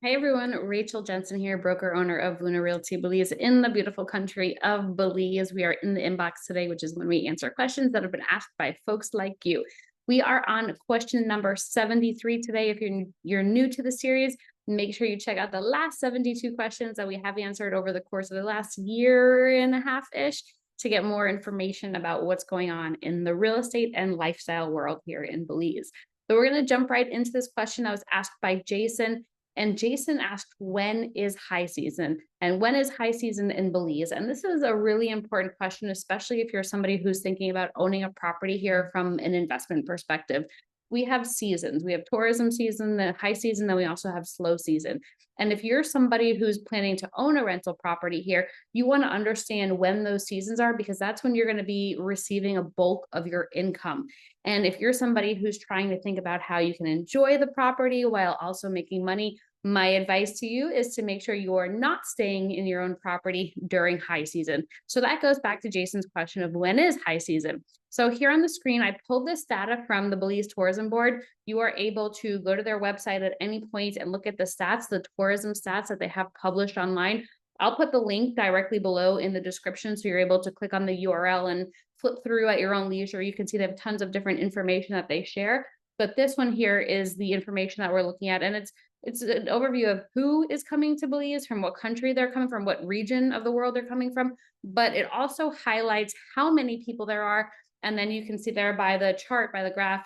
Hi everyone, Rachel Jensen here, broker owner of Realty Belize in the beautiful country of Belize. We are in the inbox today, which is when we answer questions that have been asked by folks like you. We are on question number 73 today. If you're new to the series, make sure you check out the last 72 questions that we have answered over the course of the last year and a half-ish to get more information about what's going on in the real estate and lifestyle world here in Belize. So we're going to jump right into this question that was asked by Jason. And Jason asked, when is high season? And when is high season in Belize? And this is a really important question, especially if you're somebody who's thinking about owning a property here from an investment perspective. We have seasons. We have tourism season, the high season, then we also have slow season. And if you're somebody who's planning to own a rental property here, you want to understand when those seasons are, because that's when you're going to be receiving a bulk of your income. And if you're somebody who's trying to think about how you can enjoy the property while also making money, my advice to you is to make sure you are not staying in your own property during high season. So that goes back to Jason's question of when is high season. So here on the screen, I pulled this data from the Belize Tourism Board. You are able to go to their website at any point and look at the stats, the tourism stats that they have published online. I'll put the link directly below in the description, so you're able to click on the URL and flip through at your own leisure. You can see they have tons of different information that they share. But this one here is the information that we're looking at, and it's an overview of who is coming to Belize, from what country they're coming from, what region of the world they're coming from, but it also highlights how many people there are. And then you can see there by the chart, by the graph,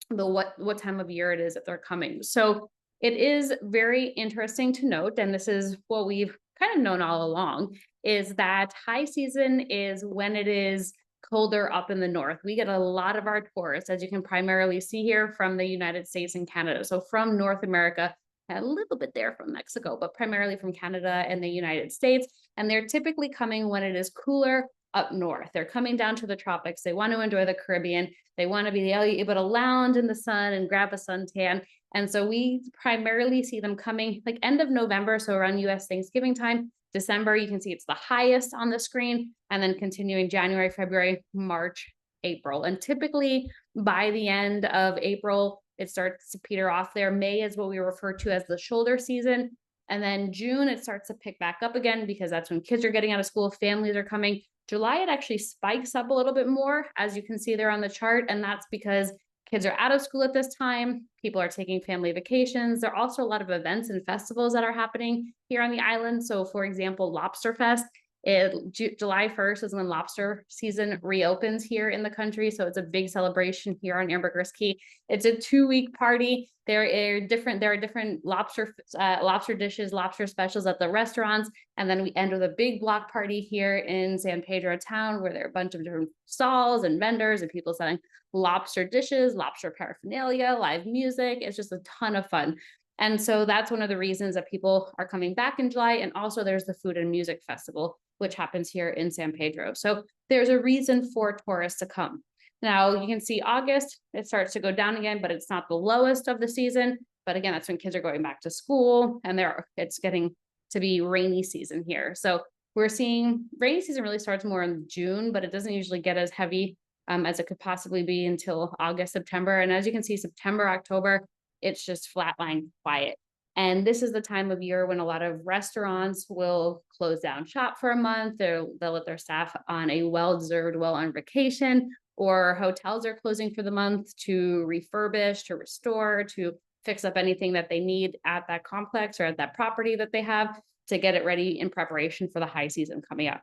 what time of year it is that they're coming. So it is very interesting to note, and this is what we've kind of known all along, is that high season is when it is colder up in the north. We get a lot of our tourists, as you can primarily see here, from the United States and Canada. So from North America, a little bit there from Mexico, but primarily from Canada and the United States. And they're typically coming when it is cooler up north. They're coming down to the tropics. They want to enjoy the Caribbean. They want to be able to lounge in the sun and grab a suntan. And so we primarily see them coming like end of November, so around US Thanksgiving time. December, you can see it's the highest on the screen, and then continuing January, February, March, April. And typically by the end of April, it starts to peter off there. May is what we refer to as the shoulder season. And then June, it starts to pick back up again, because that's when kids are getting out of school, families are coming. July, it actually spikes up a little bit more, as you can see there on the chart. And that's because kids are out of school at this time. People are taking family vacations. There are also a lot of events and festivals that are happening here on the island. So for example, Lobster Fest, July 1st is when lobster season reopens here in the country. So it's a big celebration here on Ambergris Key. It's a 2-week party. There are different lobster dishes, lobster specials at the restaurants. And then we end with a big block party here in San Pedro town, where there are a bunch of different stalls and vendors and people selling lobster dishes, lobster paraphernalia, live music. It's just a ton of fun. And so that's one of the reasons that people are coming back in July. And also there's the Food and Music Festival, which happens here in San Pedro. So there's a reason for tourists to come. Now you can see August, it starts to go down again, but it's not the lowest of the season. But again, that's when kids are going back to school, and it's getting to be rainy season here. So we're seeing rainy season really starts more in June, but it doesn't usually get as heavy as it could possibly be until August, September. And as you can see, September, October, it's just flatline quiet. And this is the time of year when a lot of restaurants will close down shop for a month. They'll let their staff on a well-deserved, well-earned vacation, or hotels are closing for the month to refurbish, to restore, to fix up anything that they need at that complex or at that property that they have to get it ready in preparation for the high season coming up.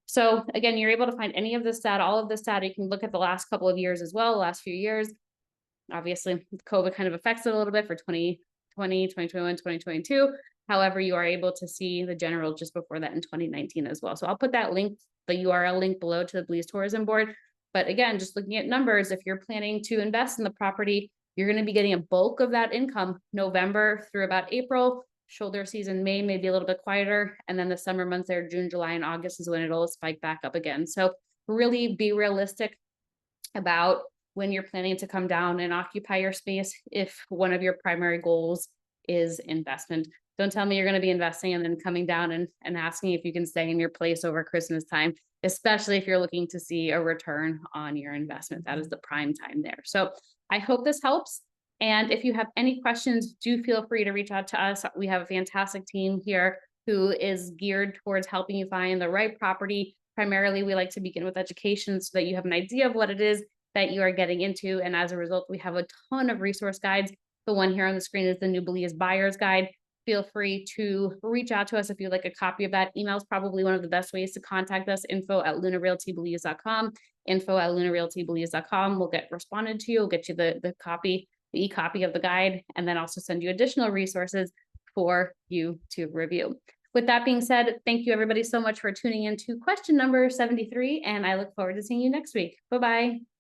So again, you're able to find any of this data, all of this data. You can look at the last couple of years as well, the last few years. Obviously, COVID kind of affects it a little bit for 2020, 2021, 2022. However, you are able to see the general just before that in 2019 as well. So I'll put that link, the URL link below to the Belize Tourism Board. But again, just looking at numbers, if you're planning to invest in the property, you're going to be getting a bulk of that income November through about April. Shoulder season, May may be a little bit quieter. And then the summer months there, June, July, and August is when it'll spike back up again. So really be realistic about when you're planning to come down and occupy your space if one of your primary goals is investment. Don't tell me you're going to be investing and then coming down and asking if you can stay in your place over Christmas time, especially if you're looking to see a return on your investment. That is the prime time there. So I hope this helps. And if you have any questions, do feel free to reach out to us. We have a fantastic team here who is geared towards helping you find the right property. Primarily, we like to begin with education so that you have an idea of what it is that you are getting into. And as a result, we have a ton of resource guides. The one here on the screen is the New Belize Buyer's Guide. Feel free to reach out to us if you'd like a copy of that. Email is probably one of the best ways to contact us, info@lunarealtybelize.com, info@lunarealtybelize.com. We'll get responded to you. We'll get you the copy, the e-copy of the guide, and then also send you additional resources for you to review. With that being said, thank you everybody so much for tuning in to question number 73, and I look forward to seeing you next week. Bye-bye.